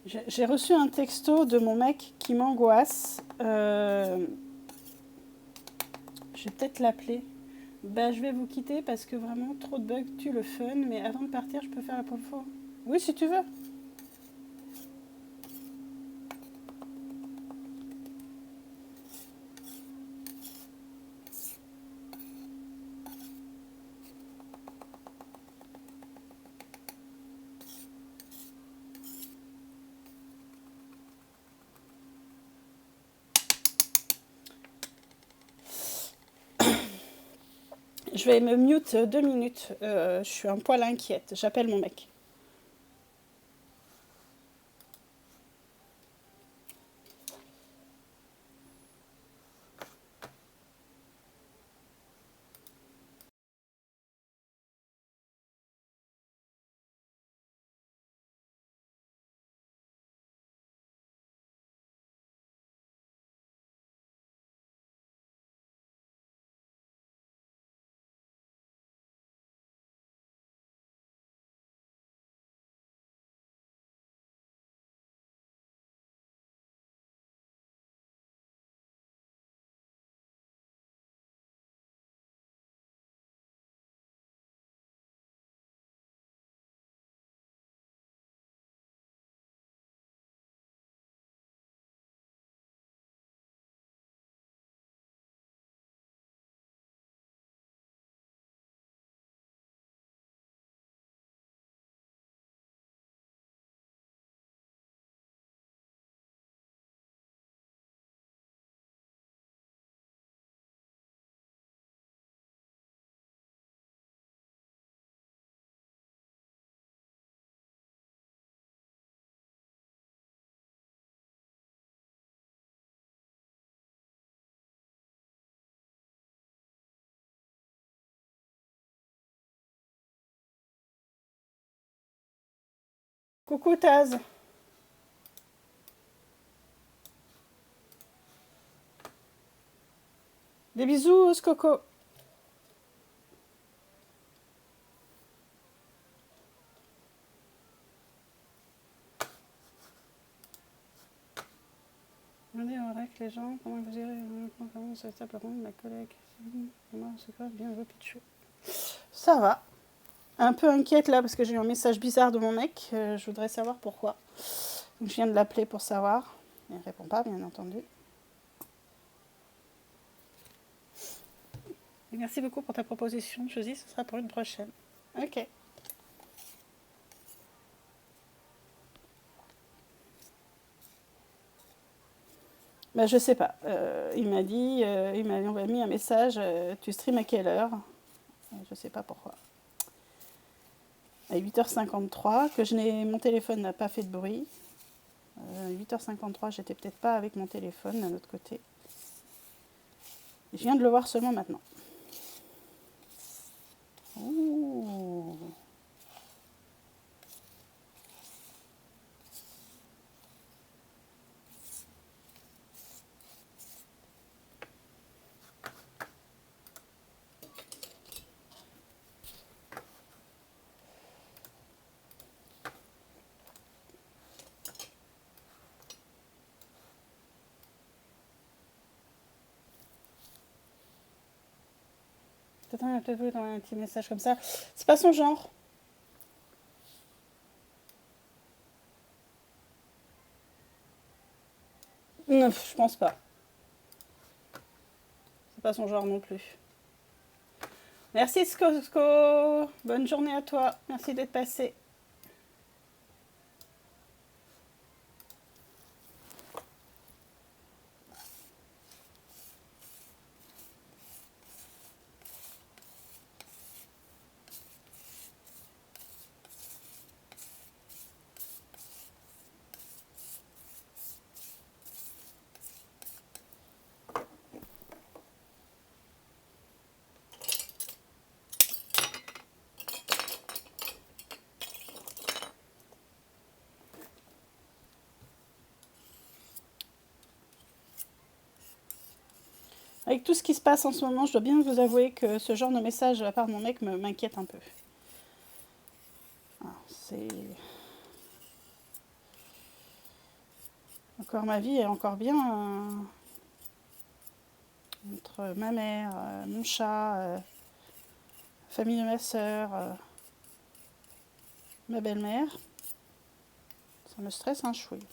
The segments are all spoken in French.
J'ai reçu un texto de mon mec qui m'angoisse. Je vais peut-être l'appeler. Bah, je vais vous quitter parce que vraiment, trop de bugs tue le fun. Mais avant de partir, je peux faire la première fois. Oui, si tu veux. Je vais me mute 2 minutes. Je suis un poil inquiète. J'appelle mon mec. Coucou Taz. Des bisous, Coco. Demandez en règle les gens comment vous irez. Comment ça table ronde, ma collègue. Moi, c'est quoi bien le Pichou. Ça va. Un peu inquiète là parce que j'ai eu un message bizarre de mon mec. Je voudrais savoir pourquoi. Donc, je viens de l'appeler pour savoir. Il ne répond pas, bien entendu. Et merci beaucoup pour ta proposition, Josie. Ce sera pour une prochaine. Ok. Bah, je sais pas. Il m'a dit, il m'a mis un message. Tu streams à quelle heure? Je sais pas pourquoi. À 8h53, que mon téléphone n'a pas fait de bruit. 8h53, j'étais peut-être pas avec mon téléphone d'un autre côté. Je viens de le voir seulement maintenant. Ouh. Peut-être on a peut-être vu dans un petit message comme ça. C'est pas son genre. Non, je pense pas. C'est pas son genre non plus. Merci Skosko. Bonne journée à toi. Merci d'être passé. Avec tout ce qui se passe en ce moment, je dois bien vous avouer que ce genre de message à part mon mec m'inquiète un peu. Ah, c'est... Encore ma vie est encore bien entre ma mère, mon chat, la famille de ma soeur, ma belle-mère. Ça me stresse un chouille.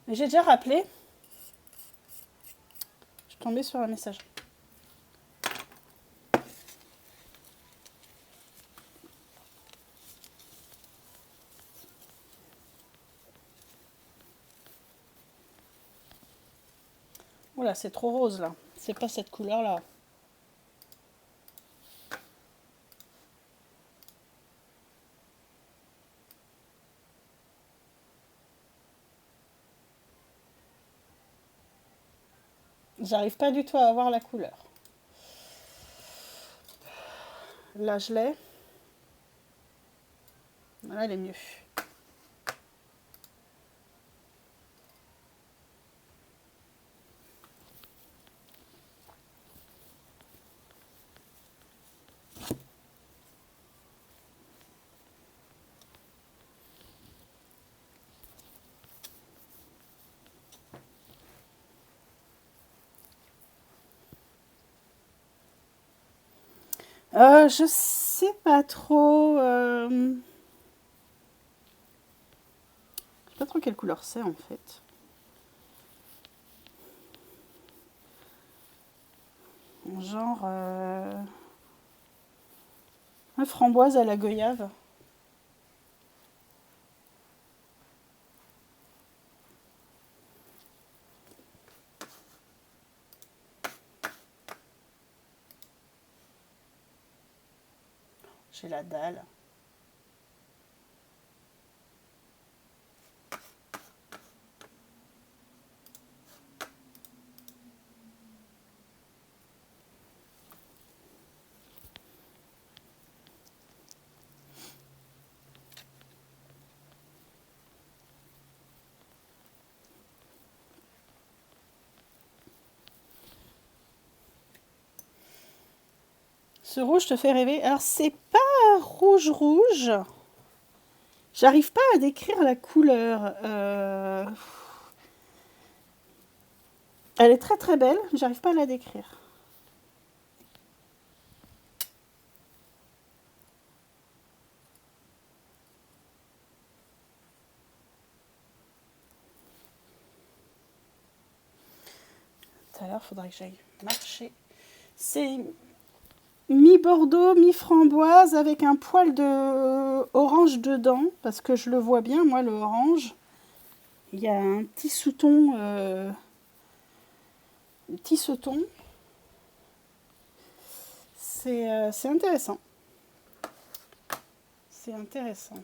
Mais j'ai déjà rappelé. Je suis tombée sur un message. Oula, c'est trop rose là. C'est pas cette couleur là. J'arrive pas du tout à avoir la couleur. Là, je l'ai. Là, elle est mieux. Je sais pas trop. Je sais pas trop quelle couleur c'est en fait. Genre un framboise à la goyave. J'ai la dalle. Ce rouge te fait rêver. Alors, c'est pas rouge rouge. J'arrive pas à décrire la couleur. Elle est très très belle, mais j'arrive pas à la décrire. Tout à l'heure, il faudrait que j'aille marcher. C'est mi-bordeaux, mi-framboise avec un poil de orange dedans, parce que je le vois bien, moi, le orange. Il y a un petit sous-ton. C'est intéressant. C'est intéressant.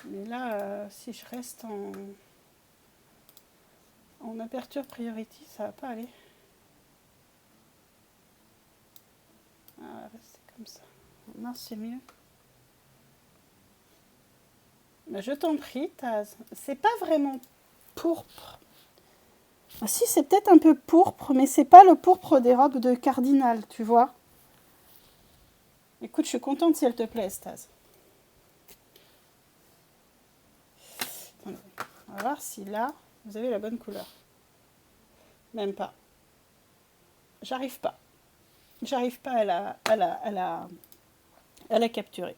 Mais là, si je reste en aperture priority, ça va pas aller. Ah, rester comme ça. Non, c'est mieux. Mais je t'en prie, Taz. C'est pas vraiment pourpre. Ah, si, c'est peut-être un peu pourpre, mais c'est pas le pourpre des robes de cardinal, tu vois. Écoute, je suis contente si elle te plaît, Taz. Attendez. On va voir si là, vous avez la bonne couleur. Même pas. J'arrive pas. J'arrive pas à la capturer.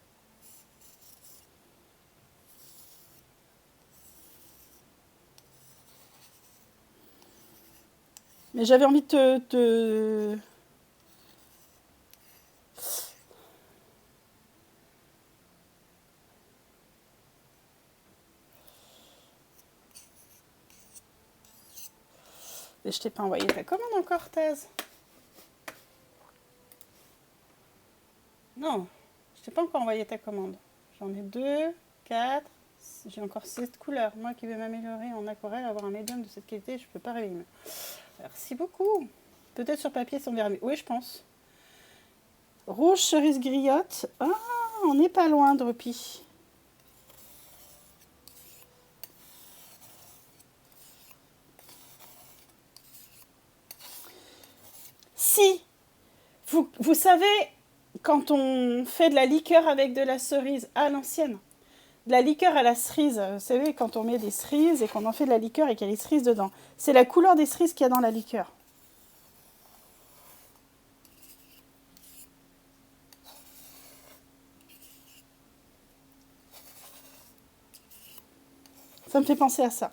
Mais j'avais envie de te... Mais je t'ai pas envoyé ta commande encore, Thaz. Non, je t'ai pas encore envoyé ta commande. J'en ai 2, 4, j'ai encore 7 couleurs. Moi qui vais m'améliorer en aquarelle, avoir un médium de cette qualité, je peux pas rêver mieux. Merci beaucoup. Peut-être sur papier, sans vernis. Oui, je pense. Rouge, cerise griotte. Ah, on n'est pas loin, Droppy. Si, vous savez, quand on fait de la liqueur avec de la cerise à l'ancienne, de la liqueur à la cerise, vous savez, quand on met des cerises et qu'on en fait de la liqueur et qu'il y a les cerises dedans, c'est la couleur des cerises qu'il y a dans la liqueur. Ça me fait penser à ça.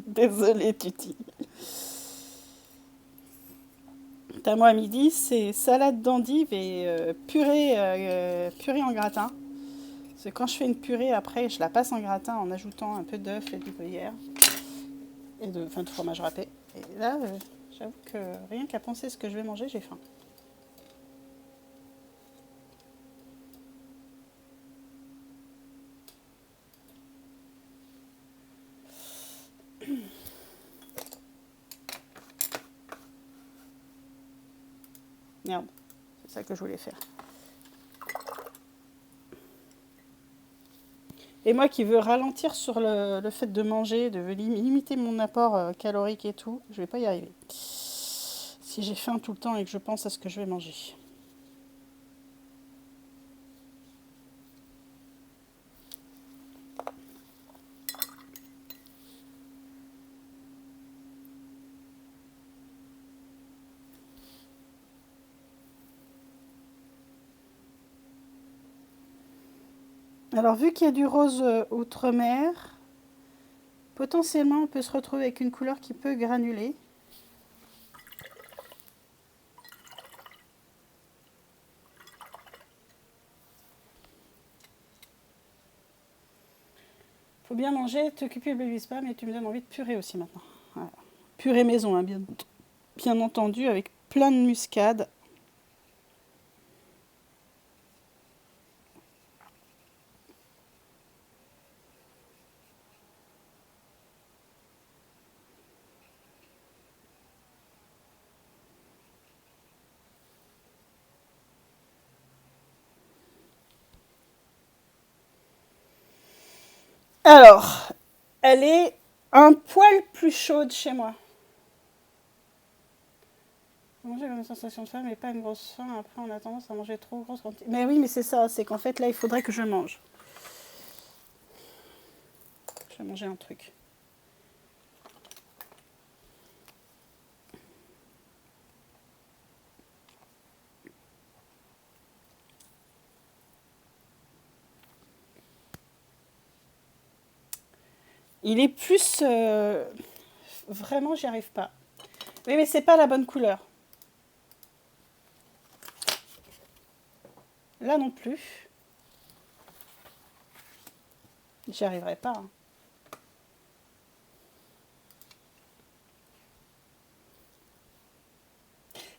Désolée, Tuti. T'as moi à midi, c'est salade d'endive et purée en gratin. Parce que quand je fais une purée, après, je la passe en gratin en ajoutant un peu d'œuf et de gruyère. Et de fromage râpé. Et là, j'avoue que rien qu'à penser ce que je vais manger, j'ai faim. Merde, c'est ça que je voulais faire. Et moi qui veux ralentir sur le fait de manger, de limiter mon apport calorique et tout, je vais pas y arriver. Si j'ai faim tout le temps et que je pense à ce que je vais manger. Alors vu qu'il y a du rose outre-mer, potentiellement on peut se retrouver avec une couleur qui peut granuler. Faut bien manger, te culpabilise pas, mais tu me donnes envie de purée aussi maintenant. Voilà. Purée maison, hein, bien entendu, avec plein de muscade. Alors, elle est un poil plus chaude chez moi. Manger comme une sensation de faim, mais pas une grosse faim. Après, on a tendance à manger trop grosse quantité. Mais oui, mais c'est ça, c'est qu'en fait, là, il faudrait que je mange. Je vais manger un truc. Il est plus... Vraiment, j'y arrive pas. Oui, mais c'est pas la bonne couleur. Là non plus. J'y arriverai pas. Hein.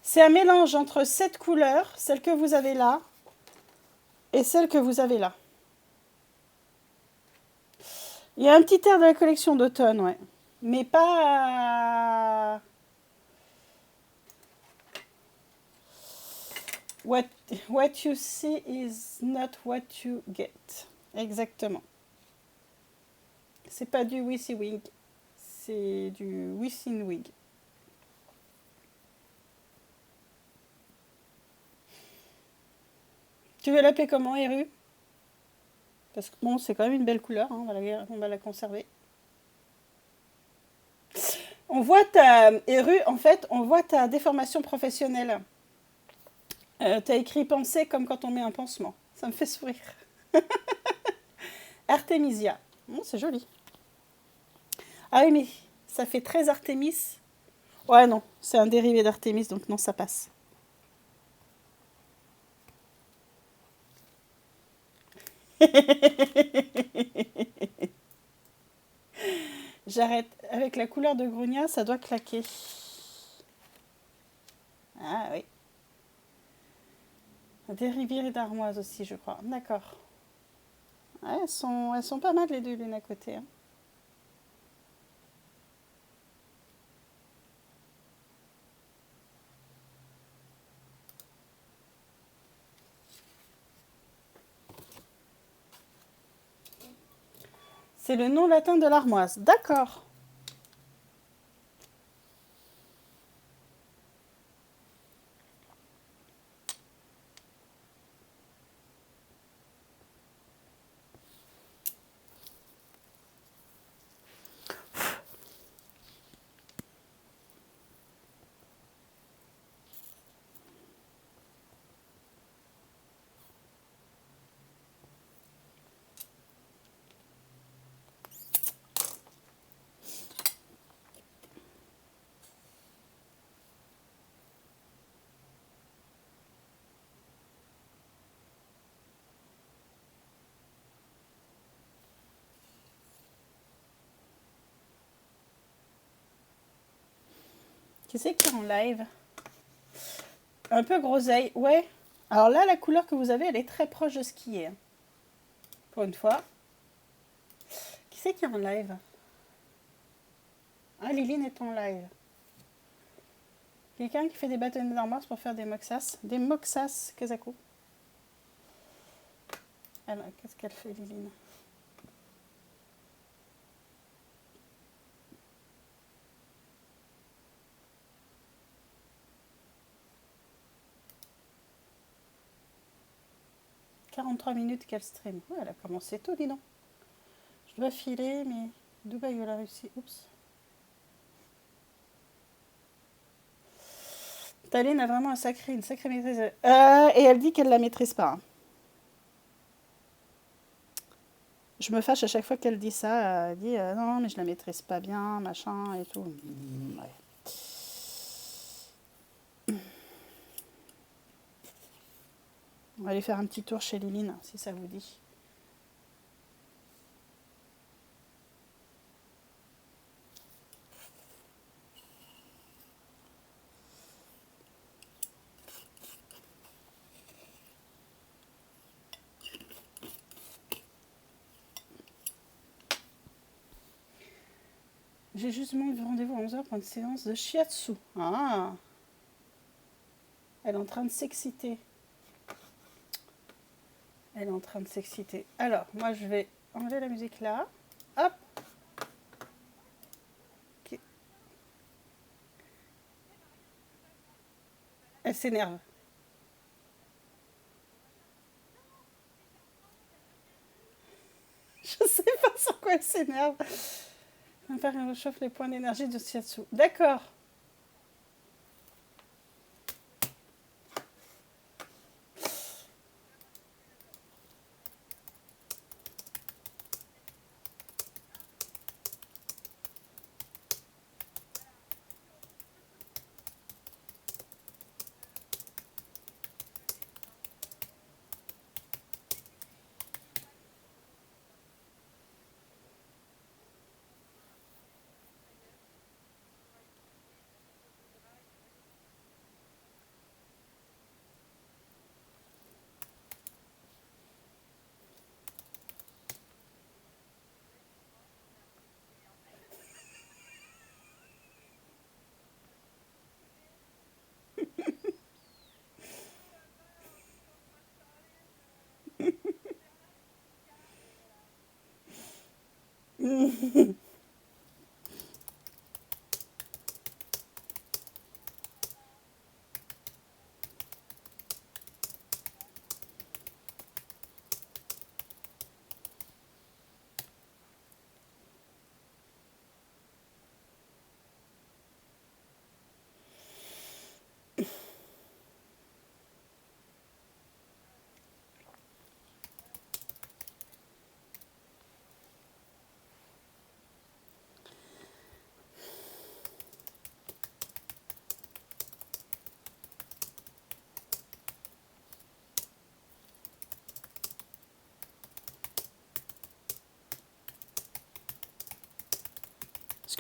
C'est un mélange entre cette couleur, celle que vous avez là, et celle que vous avez là. Il y a un petit air de la collection d'automne, ouais. Mais pas... What you see is not what you get. Exactement. C'est pas du WYSIWYG, c'est du WYSIWYG. Tu veux l'appeler comment, Eru? Parce que bon, c'est quand même une belle couleur, hein, on va la conserver. On voit ta... Eru, en fait, on voit ta déformation professionnelle. T'as écrit penser comme quand on met un pansement. Ça me fait sourire. Artemisia. Bon, c'est joli. Ah oui, mais ça fait très Artémis. Ouais, non, c'est un dérivé d'Artémis, donc non, ça passe. J'arrête. Avec la couleur de Grugna, ça doit claquer. Ah oui. Des rivières d'armoise aussi, je crois. D'accord. Ouais, elles sont pas mal les deux l'une à côté. Hein. C'est le nom latin de l'armoise. D'accord. Qui c'est qui est en live? Un peu groseille, ouais. Alors là, la couleur que vous avez, elle est très proche de ce qui est. Pour une fois. Qui c'est qui est en live? Ah, Liline est en live. Quelqu'un qui fait des bâtonnets d'armoire pour faire des moxas. Des moxas, Kazako. Alors, qu'est-ce qu'elle fait, Liline? « 43 minutes qu'elle stream. Ouais, elle a commencé tôt, dis donc. Je dois filer, mais Dubaï ou la Russie. Oups. Taline a vraiment une sacrée maîtrise. Et elle dit qu'elle ne la maîtrise pas. Je me fâche à chaque fois qu'elle dit ça. Elle dit non, mais je la maîtrise pas bien, machin et tout. Ouais. On va aller faire un petit tour chez Liline, si ça vous dit. J'ai justement eu rendez-vous à 11h pour une séance de shiatsu. Ah. Elle est en train de s'exciter. Elle est en train de s'exciter. Alors, moi, je vais enlever la musique là. Hop. Okay. Elle s'énerve. Je sais pas sur quoi elle s'énerve. On va faire un réchauffe les points d'énergie de shiatsu. D'accord.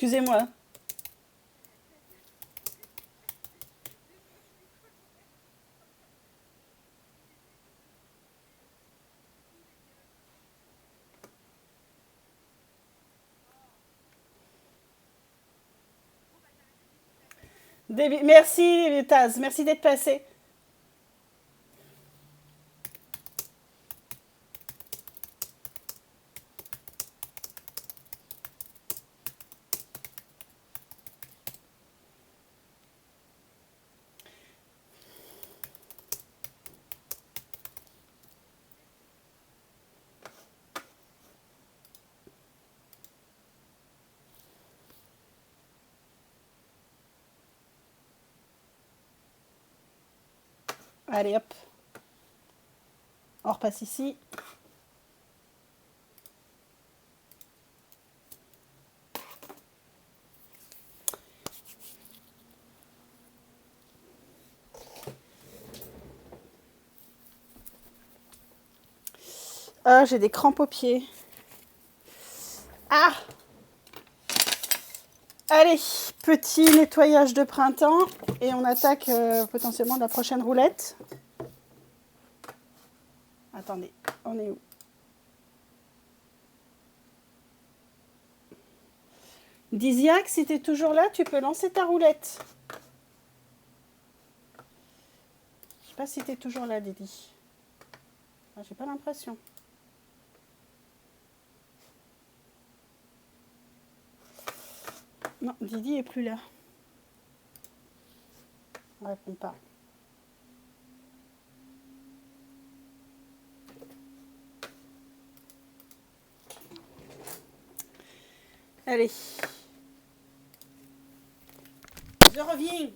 Excusez-moi. Merci Taz, merci d'être passé. Allez, hop. On repasse ici. Ah, j'ai des crampes aux pieds. Ah! Allez, petit nettoyage de printemps et on attaque potentiellement la prochaine roulette. Attendez, on est où? Diziac, si tu es toujours là, tu peux lancer ta roulette. Je sais pas si tu es toujours là, Didi. Ah, j'ai pas l'impression. Non, Didi est plus là. On répond pas. Allez. Je reviens.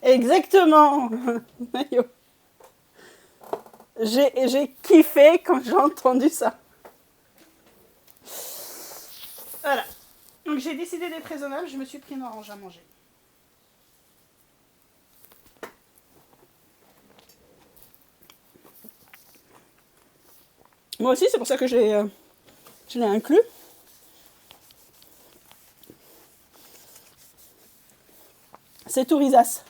Exactement. J'ai kiffé quand j'ai entendu ça. Voilà. Donc j'ai décidé d'être raisonnable, je me suis pris une orange à manger. Moi aussi, c'est pour ça que je l'ai inclus. C'est tout risasse.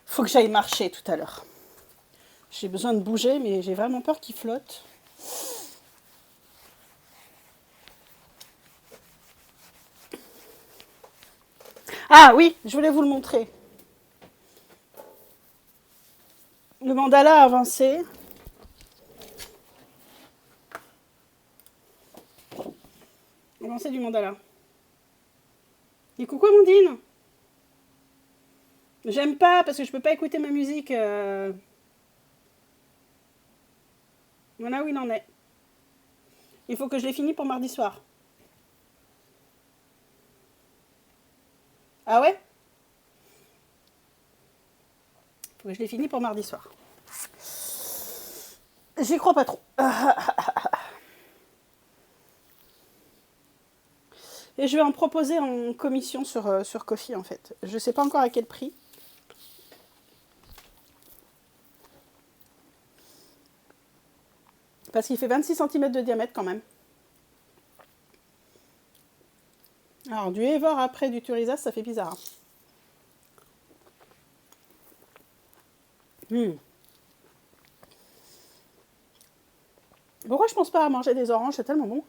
Faut que j'aille marcher tout à l'heure. J'ai besoin de bouger, mais j'ai vraiment peur qu'il flotte. Ah oui, je voulais vous le montrer. Le mandala a avancé. pensez du mandala? Et coucou Amandine. J'aime pas parce que je peux pas écouter ma musique. Voilà où il en est. Il faut que je l'ai fini pour mardi soir. Ah ouais? Il faut que je l'ai fini pour mardi soir. J'y crois pas trop. Et je vais en proposer en commission sur Ko-fi en fait. Je sais pas encore à quel prix. Parce qu'il fait 26 cm de diamètre quand même. Alors du Evor après du Turisas, ça fait bizarre. Pourquoi je pense pas à manger des oranges? C'est tellement bon.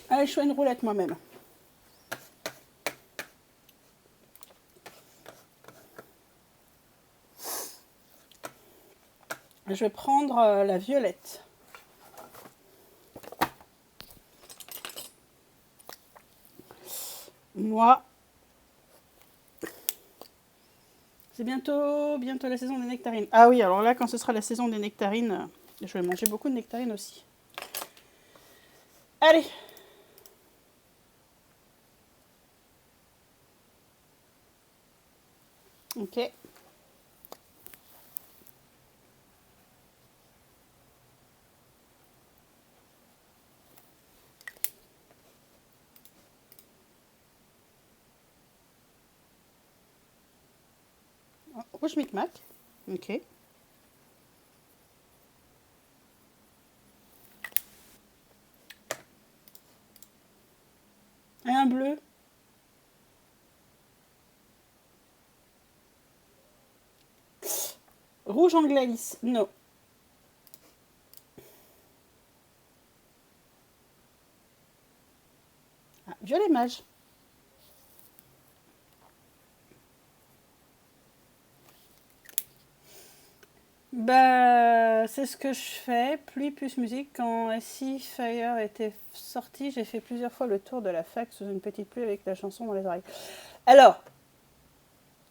Allez, je fais une roulette moi-même. Je vais prendre la violette. Moi, c'est bientôt la saison des nectarines. Ah oui, alors là, quand ce sera la saison des nectarines, je vais manger beaucoup de nectarines aussi. Allez. Ok. Rouge micmac. Ok. Et un bleu. Rouge anglalis. Non. Ah, violet mage. Bah, c'est ce que je fais, pluie plus musique. Quand SI Fire était sorti, j'ai fait plusieurs fois le tour de la fac sous une petite pluie avec la chanson dans les oreilles. Alors,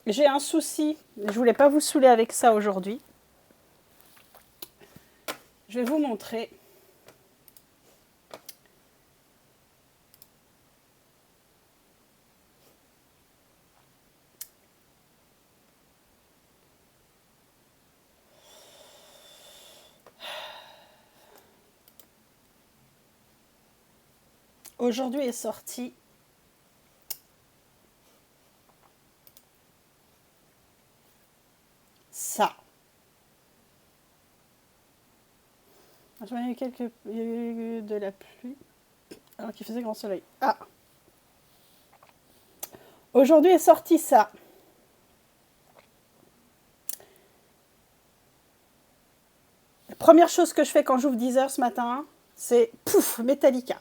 j'ai un souci, je voulais pas vous saouler avec ça aujourd'hui. Je vais vous montrer. Aujourd'hui est sorti ça. Il y a eu il y a eu de la pluie alors qu'il faisait grand soleil. Ah. Aujourd'hui est sorti ça. La première chose que je fais quand j'ouvre Deezer ce matin, c'est pouf, Metallica.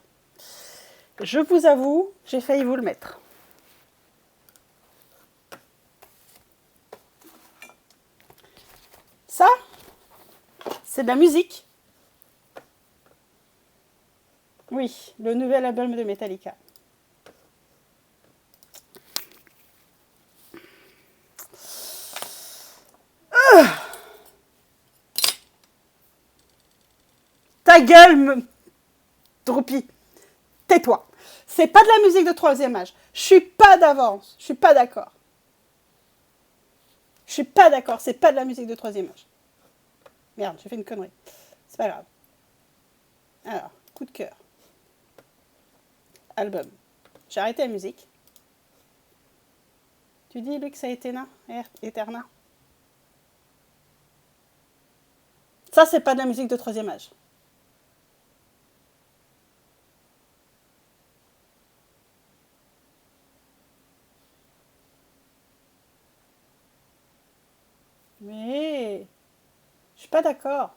Je vous avoue, j'ai failli vous le mettre. Ça, c'est de la musique. Oui, le nouvel album de Metallica. Ta gueule, Droupy. Tais-toi. C'est pas de la musique de troisième âge. Je suis pas d'avance. Je suis pas d'accord. Je suis pas d'accord. C'est pas de la musique de troisième âge. Merde, j'ai fait une connerie. C'est pas grave. Alors, coup de cœur. Album. J'ai arrêté la musique. Tu dis, Lux, ça a été Eterna. Ça, c'est pas de la musique de troisième âge. Mais je suis pas d'accord.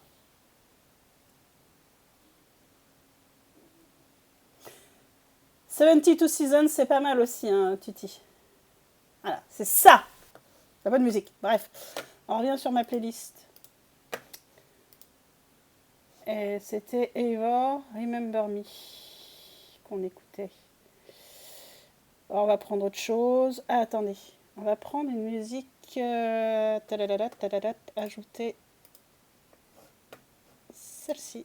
Two Seasons, c'est pas mal aussi, hein, Tutti. Voilà, c'est ça. La bonne musique. Bref, on revient sur ma playlist. Et c'était Eivor, Remember Me, qu'on écoutait. Alors, on va prendre autre chose. Ah, attendez. On va prendre une musique... tadadadat, tadadadat, ajouter celle-ci.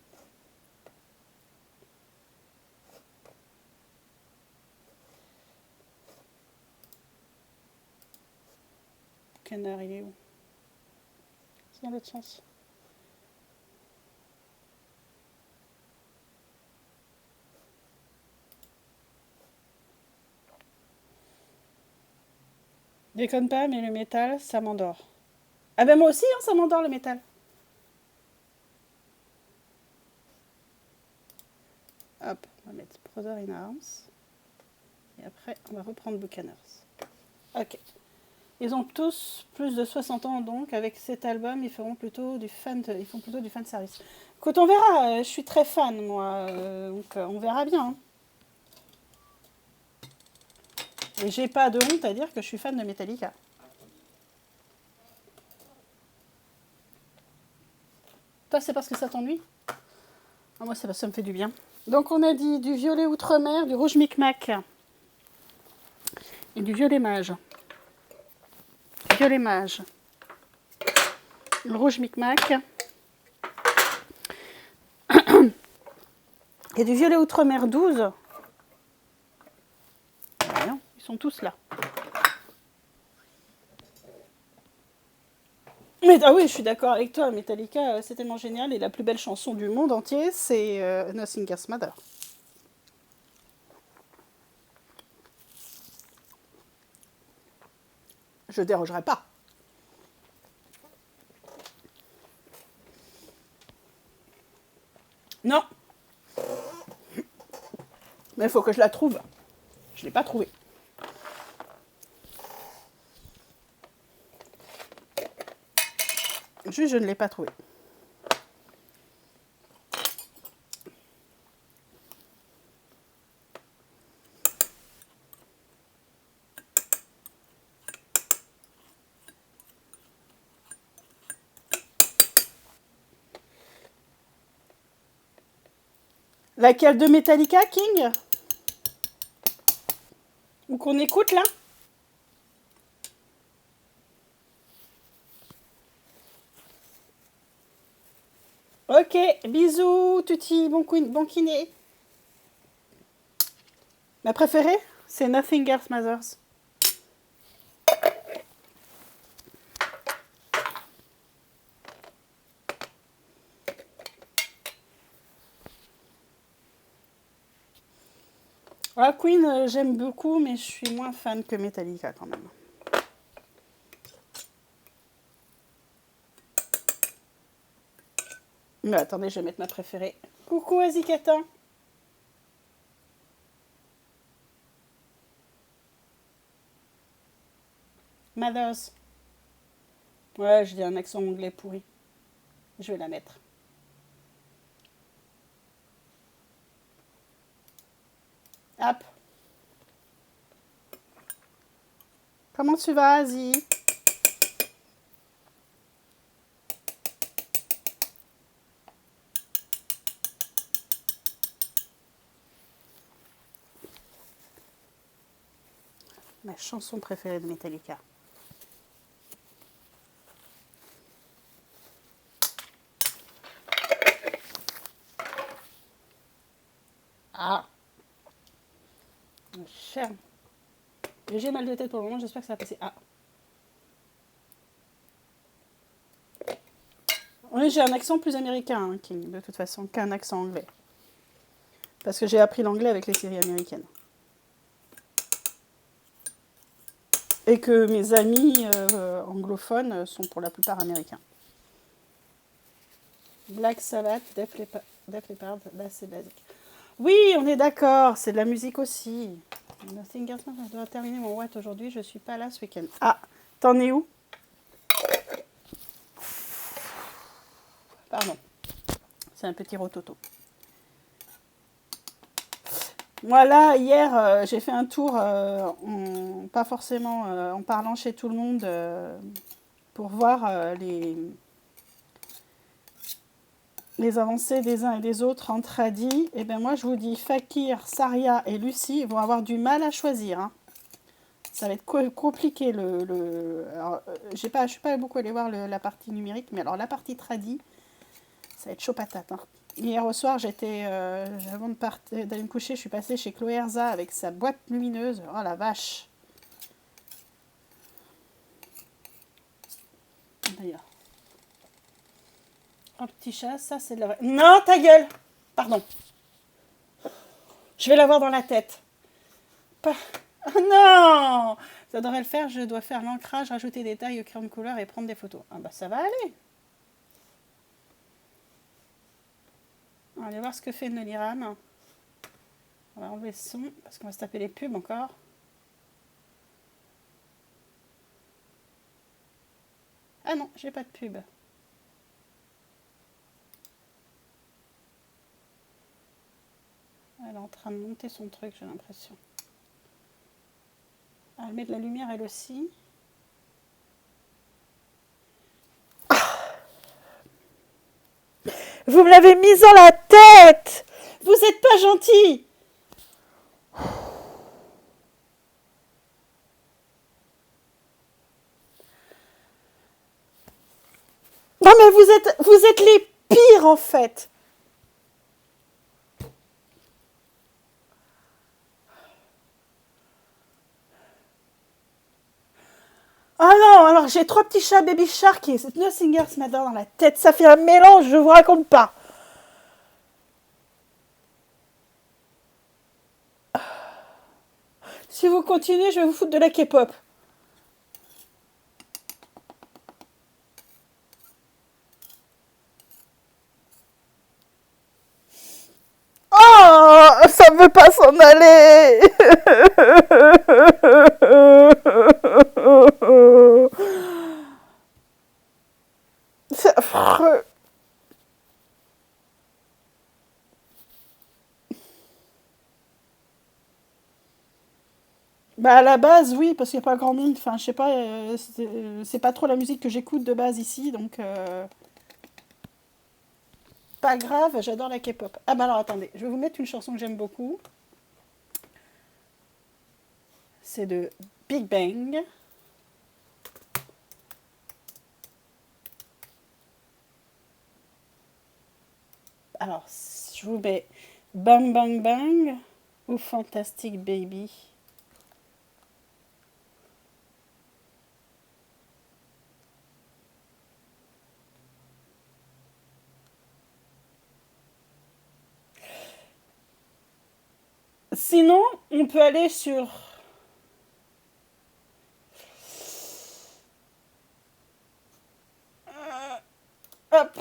Canard, il est où? C'est dans l'autre sens. Déconne pas, mais le métal, ça m'endort. Ah ben moi aussi, hein, ça m'endort le métal. Hop, on va mettre Brother in Arms. Et après, on va reprendre Buccaneers. Ok. Ils ont tous plus de 60 ans, donc avec cet album, ils font plutôt du fan service. Écoute, on verra. Je suis très fan, moi. Donc, on verra bien. Hein. Et j'ai pas de honte à dire que je suis fan de Metallica. Toi, c'est parce que ça t'ennuie? Ah, moi, c'est parce que ça me fait du bien. Donc, on a dit du violet outre-mer, du rouge micmac et du violet mage. Violet mage. Le rouge micmac. Et du violet outre-mer 12. Voyons, ils sont tous là. Mais, ah oui, je suis d'accord avec toi. Metallica, c'est tellement génial. Et la plus belle chanson du monde entier, c'est Nothing Else Matters. Je dérogerai pas. Non. Mais il faut que je la trouve. Je ne l'ai pas trouvée. Juste, je ne l'ai pas trouvée. Laquelle de Metallica, King? Ou qu'on écoute là? Ok, bisous, tutti, bon kiné. Ma préférée, c'est Nothing Else Matters. Ah, Queen, j'aime beaucoup, mais je suis moins fan que Metallica quand même. Mais attendez, je vais mettre ma préférée. Coucou Azikata. Mothers. Ouais, j'ai un accent anglais pourri. Je vais la mettre. Hop. Comment tu vas, Asie? Ma chanson préférée de Metallica. Ah. Cher. J'ai mal de tête pour le moment, j'espère que ça va passer. Ah. Oui, j'ai un accent plus américain, hein, King, de toute façon, qu'un accent anglais. Parce que j'ai appris l'anglais avec les séries américaines. Et que mes amis anglophones sont pour la plupart américains. Black Sabbath, Def Leppard, là c'est basique. Oui, on est d'accord, c'est de la musique aussi. Nothing Else Matters, je dois terminer mon Watt aujourd'hui, je suis pas là ce week-end. Ah, t'en es où? Pardon, c'est un petit rototo. Moi là, hier, j'ai fait un tour, pas forcément en parlant chez tout le monde, pour voir les avancées des uns et des autres en tradi, et bien moi je vous dis, Fakir, Saria et Lucie vont avoir du mal à choisir. Hein. Ça va être compliqué. Alors, je suis pas beaucoup allée voir la partie numérique, mais alors la partie tradi, ça va être chaud patate. Hein. Hier au soir, avant d'aller me coucher, je suis passée chez Chloé Herza avec sa boîte lumineuse. Oh la vache! D'ailleurs. Un petit chat, ça c'est de la vraie. Non, ta gueule! Pardon. Je vais l'avoir dans la tête. Pas... Oh non! Ça devrait le faire, je dois faire l'ancrage, rajouter des tailles au crayon de couleur et prendre des photos. Ah bah ça va aller. On va aller voir ce que fait Noliram. On va enlever le son parce qu'on va se taper les pubs encore. Ah non, j'ai pas de pub. Elle est en train de monter son truc, j'ai l'impression. Elle met de la lumière elle aussi. Vous me l'avez mise dans la tête! Vous êtes pas gentil! Non mais vous êtes les pires en fait! Ah non, alors j'ai 3 petits chats Baby Shark et No Singers Mother dans la tête. Ça fait un mélange, je vous raconte pas. Si vous continuez, je vais vous foutre de la K-pop. Oh, ça ne veut pas s'en aller. C'est affreux. Bah à la base, oui, parce qu'il n'y a pas grand monde. Enfin, je sais pas, c'est pas trop la musique que j'écoute de base ici, donc pas grave, j'adore la K-pop. Ah bah alors attendez, je vais vous mettre une chanson que j'aime beaucoup. C'est de Big Bang. Alors, je vous mets Bang Bang Bang ou Fantastic Baby. Sinon, on peut aller sur... hop.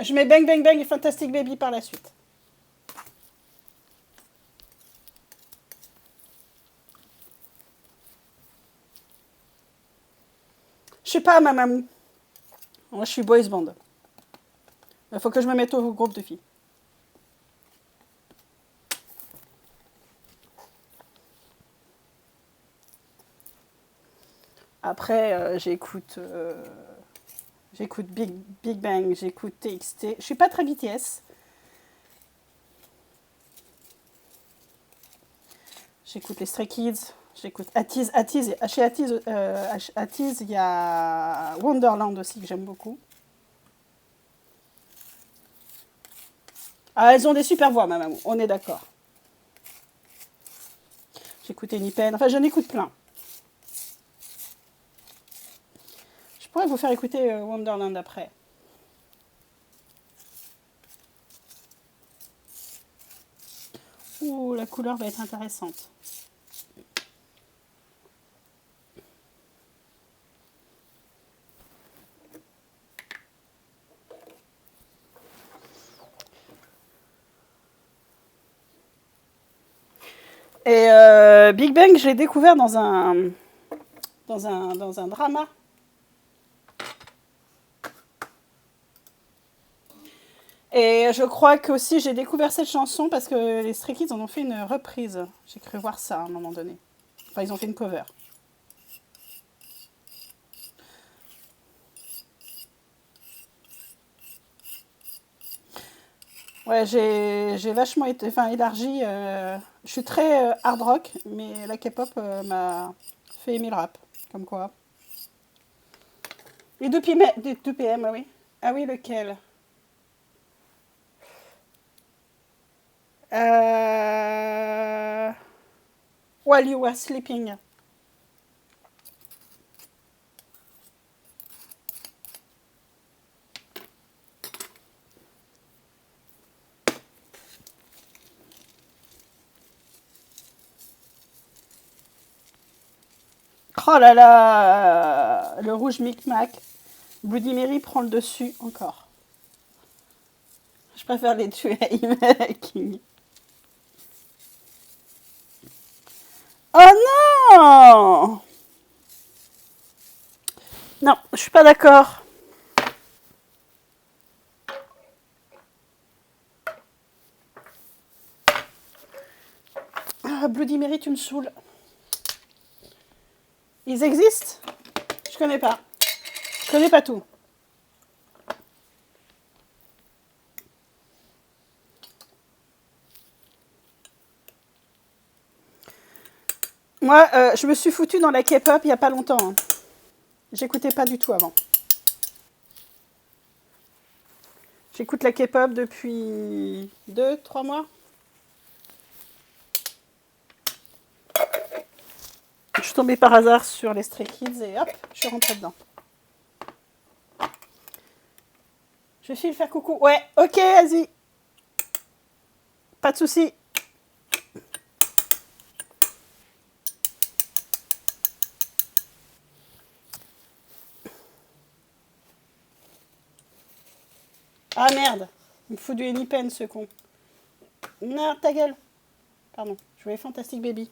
Je mets Bang Bang Bang et Fantastic Baby par la suite. Je sais pas, ma mamou. Moi, je suis boys band. Il faut que je me mette au groupe de filles. Après, j'écoute Big Bang, j'écoute TXT. Je suis pas très BTS. J'écoute les Stray Kids. J'écoute Atiz. Chez Atiz, il y a Wonderland aussi que j'aime beaucoup. Ah, elles ont des super voix, ma maman. On est d'accord. J'écoute Enipen. Enfin, j'en écoute plein. Je pourrais vous faire écouter Wonderland après. Ouh, la couleur va être intéressante. Et Big Bang, je l'ai découvert dans un drama. Et je crois que aussi j'ai découvert cette chanson parce que les Stray Kids en ont fait une reprise. J'ai cru voir ça à un moment donné. Enfin, ils ont fait une cover. Ouais, j'ai vachement été, enfin, élargi. Je suis très hard rock, mais la K-pop m'a fait aimer le rap. Comme quoi. Les 2 PM, ah oui. Ah oui, lequel? euh... While You Were Sleeping. Oh là là, le rouge Micmac. Bloody Mary prend le dessus encore. Je préfère les tuer à King. Oh non! Non, je suis pas d'accord. Ah, Bloody Mary, tu me saoules. Ils existent? Je connais pas. Je connais pas tout. Moi, je me suis foutue dans la K-pop il y a pas longtemps. Hein. J'écoutais pas du tout avant. J'écoute la K-pop depuis 2, 3 mois. Je suis tombée par hasard sur les Stray Kids et hop, je suis rentrée dedans. Je vais faire coucou. Ouais, ok, vas-y. Pas de soucis. Ah merde, il me fout du Enipen ce con. Non, ta gueule. Pardon, je voulais Fantastic Baby.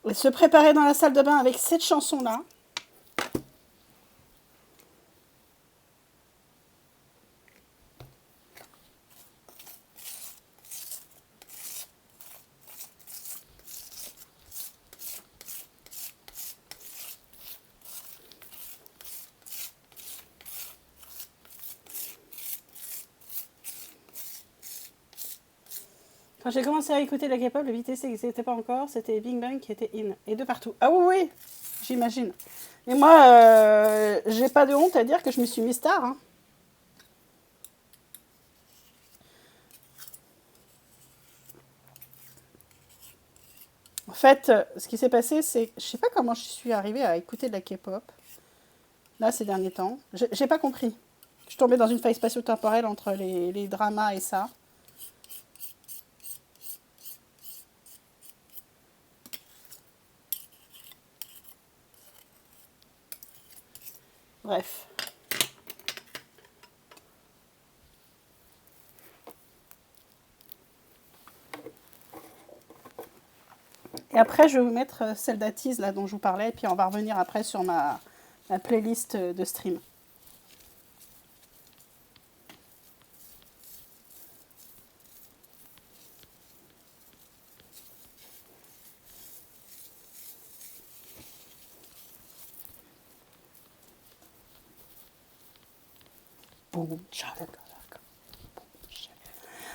Et se préparer dans la salle de bain avec cette chanson-là. Quand j'ai commencé à écouter la K-pop, le BTS n'existait pas encore, c'était Big Bang qui était in. Et de partout. Ah oui, oui, j'imagine. Et moi, j'ai pas de honte à dire que je me suis mis star. Hein. En fait, ce qui s'est passé, c'est... Je sais pas comment je suis arrivée à écouter de la K-pop, là, ces derniers temps. J'ai pas compris. Je suis tombée dans une faille spatio-temporelle entre les dramas et ça. Bref. Et après, je vais vous mettre celle d'Attise, là, dont je vous parlais, et puis on va revenir après sur ma playlist de stream.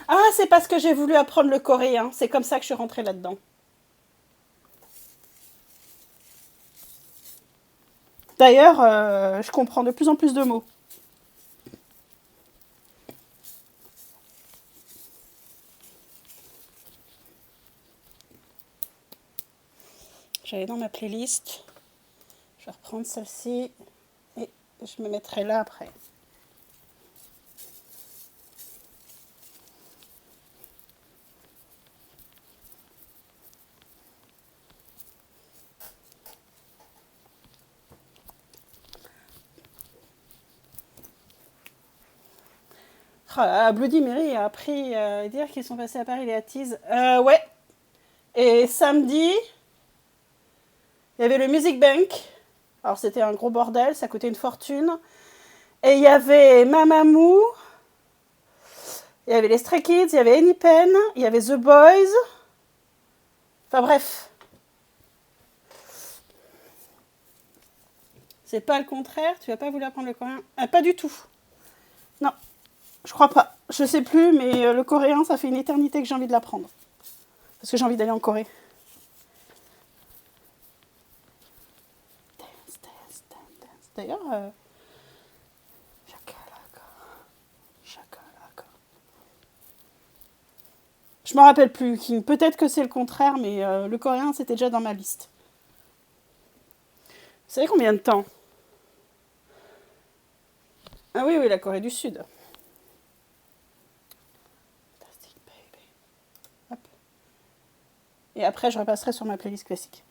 Ah, c'est parce que j'ai voulu apprendre le coréen. C'est comme ça que je suis rentrée là-dedans. D'ailleurs, je comprends de plus en plus de mots. J'allais dans ma playlist. Je vais reprendre celle-ci et je me mettrai là après. Oh là là, Bloody Mary a appris à dire qu'ils sont passés à Paris les Attise. Ouais. Et samedi, il y avait le Music Bank. Alors c'était un gros bordel, ça coûtait une fortune. Et il y avait Mamamoo, il y avait les Stray Kids, il y avait Anypen, il y avait The Boys. Enfin bref. C'est pas le contraire, tu vas pas vouloir apprendre le coréen? Ah, pas du tout. Non, je crois pas. Je sais plus, mais le coréen, ça fait une éternité que j'ai envie de l'apprendre. Parce que j'ai envie d'aller en Corée. Dance, dance, dance, dance. D'ailleurs, chakalaka, chakalaka. Je me rappelle plus, King. Peut-être que c'est le contraire, mais le coréen, c'était déjà dans ma liste. Vous savez combien de temps? Ah oui, oui, la Corée du Sud. Fantastic baby. Hop. Et après, je repasserai sur ma playlist classique.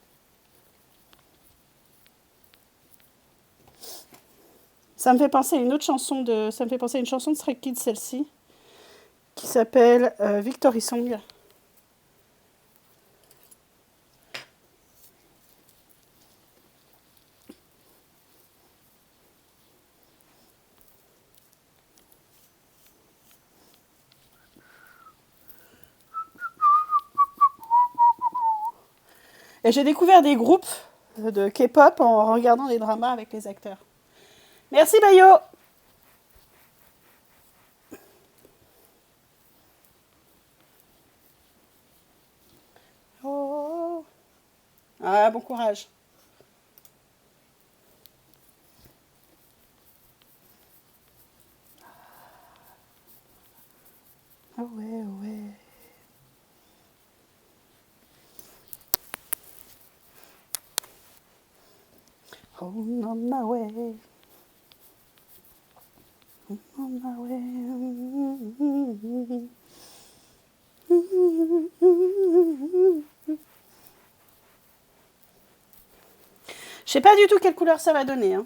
Ça me fait penser à une autre chanson de... Ça me fait penser à une chanson de Stray Kids, celle-ci, qui s'appelle Victory Song. Et j'ai découvert des groupes de K-pop en regardant des dramas avec les acteurs. Merci Bayo. Oh. Ah, bon courage. Ah ouais, ouais. Oh, on my way. On my way. Je sais pas du tout quelle couleur ça va donner. Hein.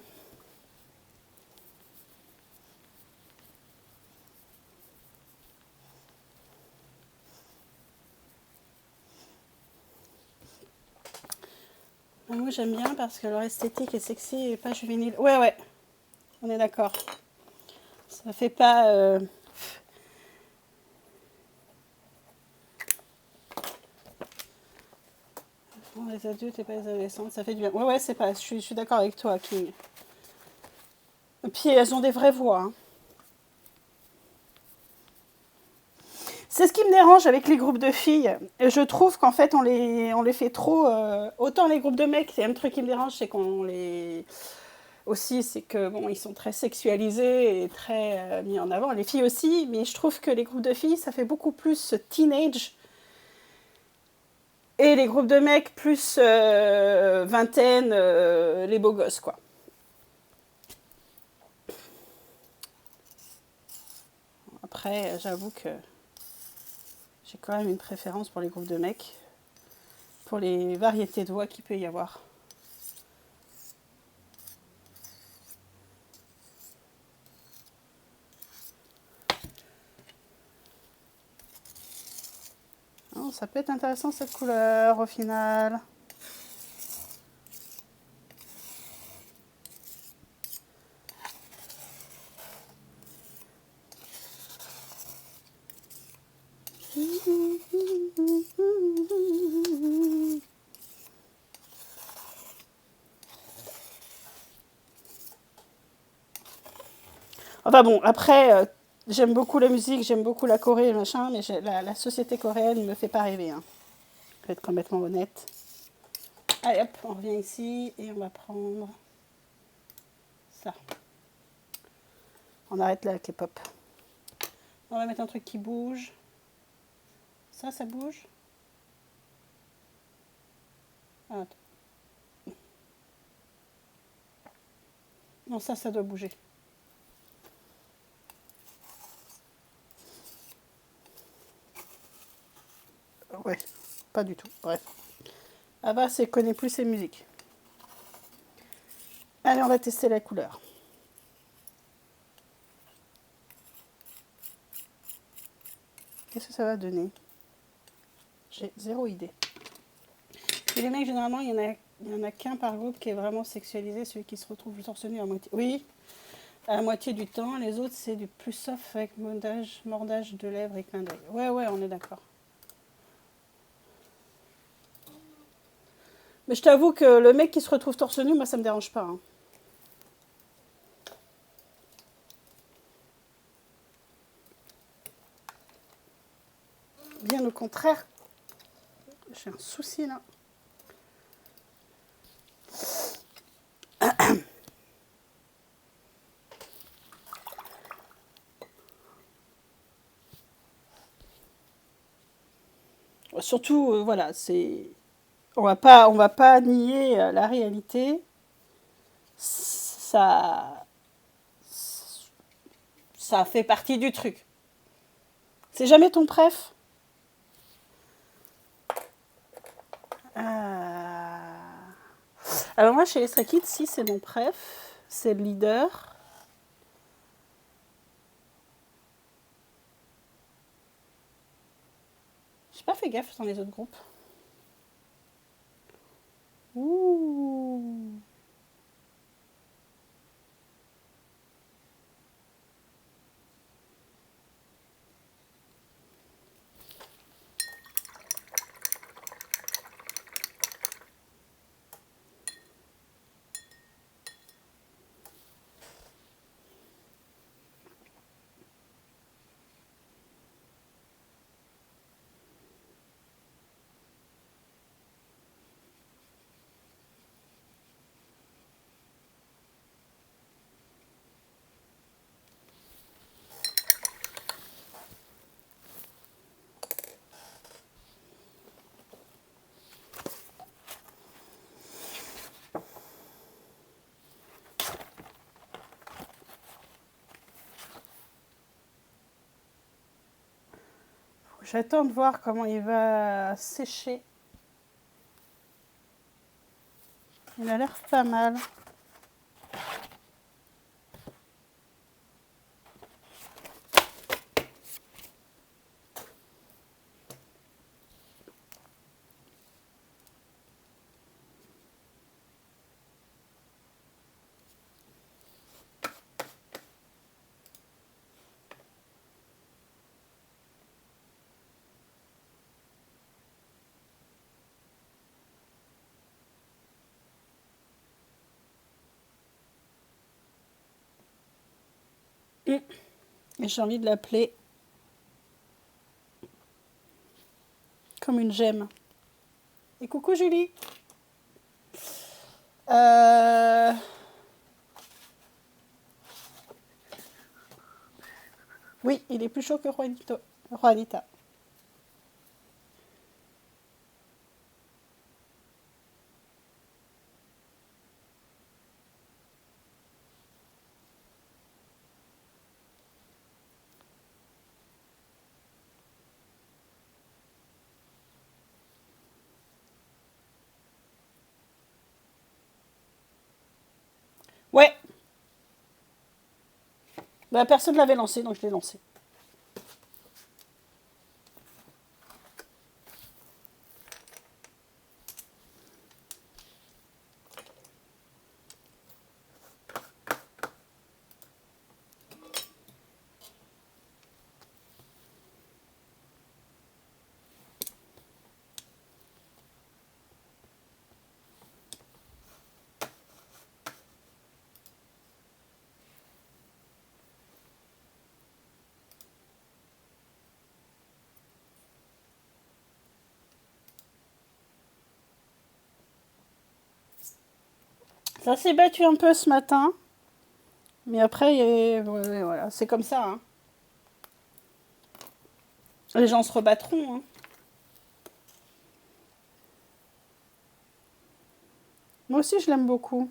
Moi j'aime bien parce que leur esthétique est sexy et pas juvénile. Ouais, ouais, on est d'accord. Ça fait pas... les adultes et pas les adolescents, ça fait du bien. Ouais, ouais, c'est pas... Je suis d'accord avec toi, King. Et puis elles ont des vraies voix. Hein. C'est ce qui me dérange avec les groupes de filles. Et je trouve qu'en fait, on les fait trop... autant les groupes de mecs, c'est un truc qui me dérange, c'est qu'on les... Aussi, c'est que bon, ils sont très sexualisés et très mis en avant. Les filles aussi, mais je trouve que les groupes de filles, ça fait beaucoup plus teenage. Et les groupes de mecs, plus vingtaine, les beaux gosses, quoi. Après, j'avoue que j'ai quand même une préférence pour les groupes de mecs, pour les variétés de voix qu'il peut y avoir. Oh, ça peut être intéressant cette couleur au final. Enfin bon, après, j'aime beaucoup la musique, j'aime beaucoup la Corée, machin, mais la société coréenne ne me fait pas rêver. Hein. Je vais être complètement honnête. Allez hop, on revient ici et on va prendre ça. On arrête là avec les pop. On va mettre un truc qui bouge. Ça bouge. Ah, attends. Non, ça doit bouger. Ouais, pas du tout. Bref. Ava, connaît plus ses musiques. Allez, on va tester la couleur. Qu'est-ce que ça va donner? J'ai zéro idée. Et les mecs, généralement, il y en a Il n'y en a qu'un par groupe qui est vraiment sexualisé, celui qui se retrouve torse nu à moitié. Oui, à la moitié du temps. Les autres, c'est du plus soft avec mordage de lèvres et clin d'œil. Ouais, on est d'accord. Mais je t'avoue que le mec qui se retrouve torse nu, moi, ça me dérange pas. Hein. Bien au contraire. J'ai un souci là. Surtout, voilà, c'est... on va pas nier la réalité. Ça, ça fait partie du truc. C'est jamais ton préf? Alors moi, chez les Stray Kids, si, c'est mon préf. C'est le leader. J'ai pas fait gaffe dans les autres groupes. Ouh. J'attends de voir comment il va sécher. Il a l'air pas mal. Et j'ai envie de l'appeler comme une gemme. Et coucou Julie. Oui, il est plus chaud que Juanita. Ouais. Bah, personne ne l'avait lancé, donc je l'ai lancé. Ça s'est battu un peu ce matin. Mais après, voilà, c'est comme ça. Hein. Les gens se rebattront. Hein. Moi aussi, je l'aime beaucoup.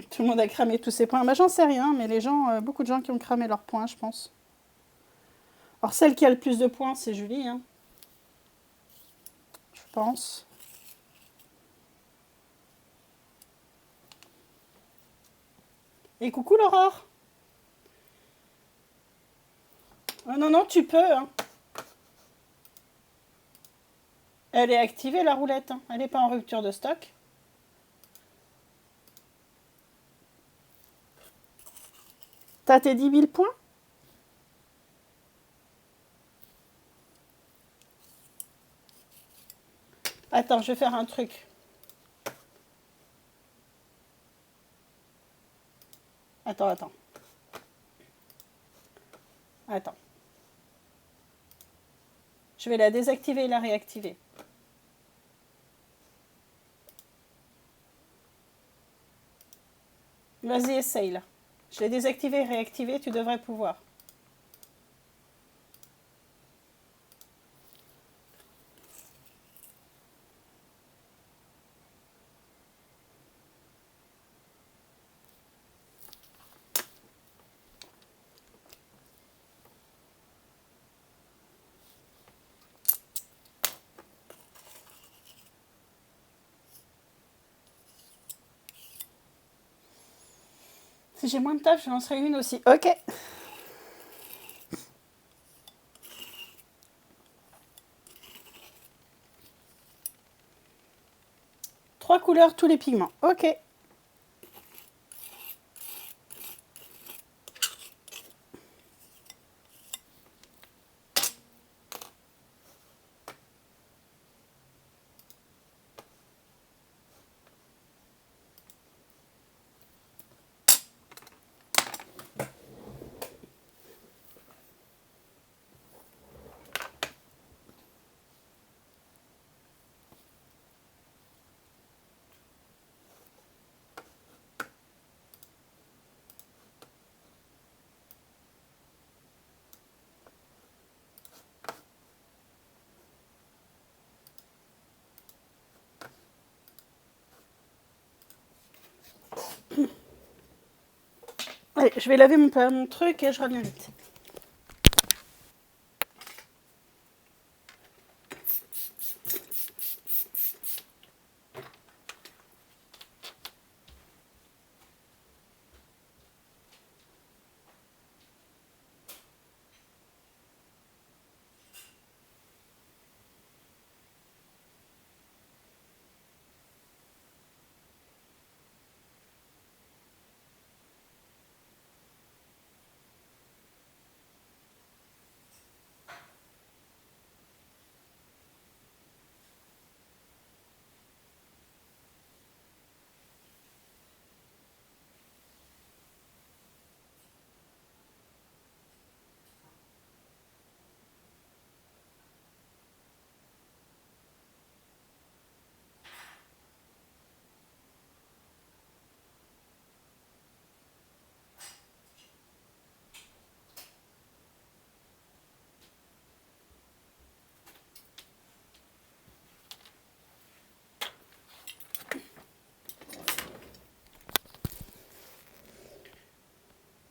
Tout le monde a cramé tous ses points. Bah, j'en sais rien, mais les gens, beaucoup de gens qui ont cramé leurs points, je pense. Alors, celle qui a le plus de points, c'est Julie. Hein. pense. Et coucou l'Aurore. Oh, non, non, tu peux. Hein. Elle est activée la roulette. Hein. Elle n'est pas en rupture de stock. T'as tes 10 000 points? Attends, je vais faire un truc. Attends. Attends. Je vais la désactiver et la réactiver. Vas-y, essaye là. Je l'ai désactivé et réactivé, tu devrais pouvoir. Si j'ai moins de taf, je lancerai une aussi. Ok. Trois couleurs, tous les pigments. Ok. Allez, je vais laver mon truc et je reviens vite.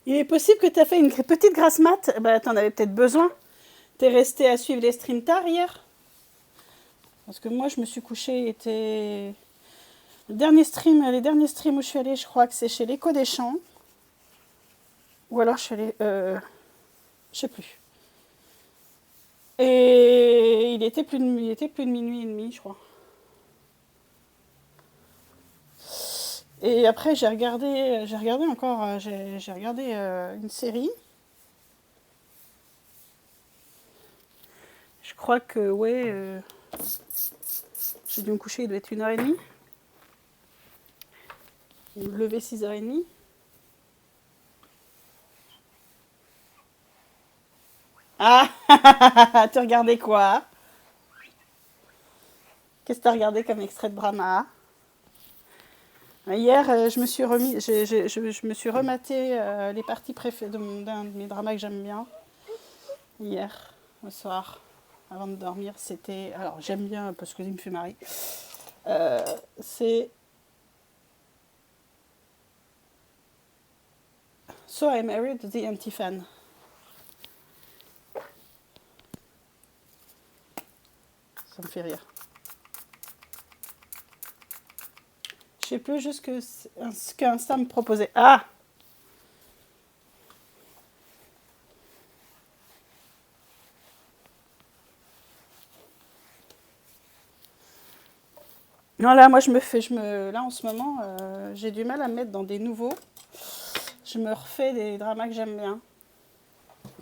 Il est possible que tu as fait une petite grasse mat. Bah, t'en avais peut-être besoin. T'es resté à suivre les streams tard hier? Parce que moi, je me suis couchée, était... les derniers streams où je suis allée, je crois que c'est chez l'Écho des Champs. Ou alors je suis allée... je sais plus. Et il était plus de minuit et demi, je crois. Et après, j'ai regardé encore, j'ai regardé une série. Je crois que, ouais, j'ai dû me coucher, il doit être 1h30. Me lever 6h30. Ah, tu regardais quoi? Qu'est-ce que tu as regardé comme extrait de Brahma? Hier, je me suis rematé les parties préférées d'un de mes dramas que j'aime bien. Hier, au soir, avant de dormir, c'était... Alors, j'aime bien parce que il me fait marrer. C'est... So I Married the Anti-Fan. Ça me fait rire. sais plus juste ce qu'Insta me proposait. Ah! Non, là, moi, là, en ce moment, j'ai du mal à me mettre dans des nouveaux. Je me refais des dramas que j'aime bien,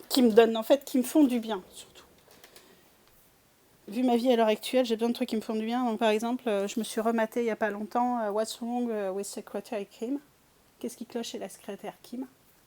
qui me donnent, en fait, qui me font du bien, surtout. Vu ma vie à l'heure actuelle, j'ai besoin de trucs qui me font du bien. Donc, par exemple, je me suis rematé il n'y a pas longtemps What's Wrong with Secretary Kim. Qu'est-ce qui cloche chez la secrétaire Kim?